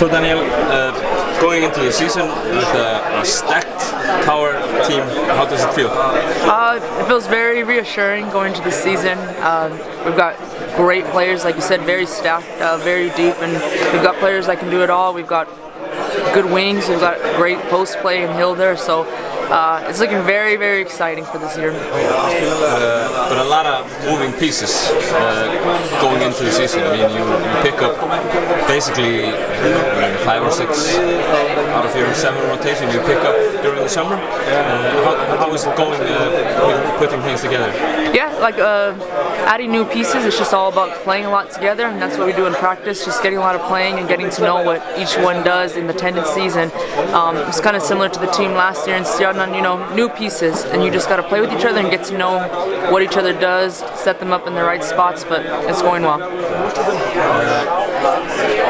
So Daniel, going into the season with a stacked Tower team, how does it feel? It feels very reassuring going into the season. We've got great players, like you said, very stacked, very deep, and we've got players that can do it all. We've got good wings, we've got great post play in Hilder, so it's looking very, very exciting for this year. But a lot of moving pieces going into the season. I mean, you pick up basically 5 or 6 out of your 7 rotation you pick up during the summer. How is it going with putting things together? Yeah, like adding new pieces, it's just all about playing a lot together, and that's what we do in practice, just getting a lot of playing and getting to know what each one does in the tendencies. And it's kind of similar to the team last year in Stjarnan, new pieces, and you just got to play with each other and get to know what each other does, set them up in the right spots, but it's going well.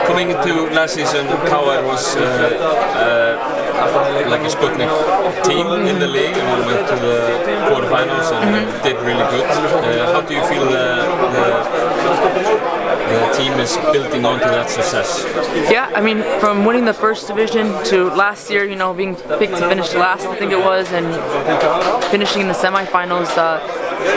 Coming into last season, Tower was like a Sputnik team in the league and went to the quarterfinals and did really good. How do you feel the team is building onto that success? Yeah, I mean, from winning the first division to last year, being picked to finish last, I think it was, and finishing in the semifinals,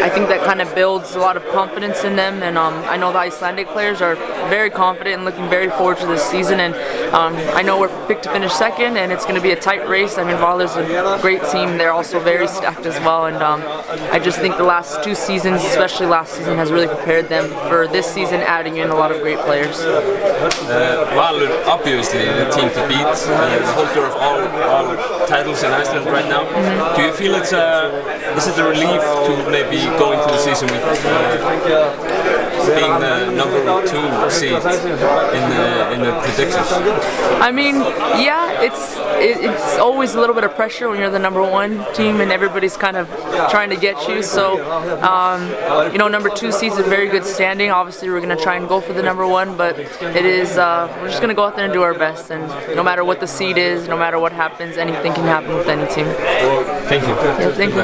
I think that kind of builds a lot of confidence in them, and I know the Icelandic players are very confident and looking very forward to this season, and I know we're picked to finish second, and it's going to be a tight race. I mean, Valur's a great team, they're also very stacked as well, and I just think the last 2 seasons, especially last season, has really prepared them for this season, adding in a lot of great players. Valur, obviously the team to beat, the holder of all titles in Iceland right now. Do you feel is it a relief to maybe go into the season with being the number 2 seed in the predictions? I mean, yeah, it's always a little bit of pressure when you're the number 1 team and everybody's kind of trying to get you. So, number 2 seed's a very good standing. Obviously, we're going to try and go for the number 1, but it is we're just going to go out there and do our best. And no matter what the seed is, no matter what happens, anything can happen with any team. Thank you. Yeah, thank you.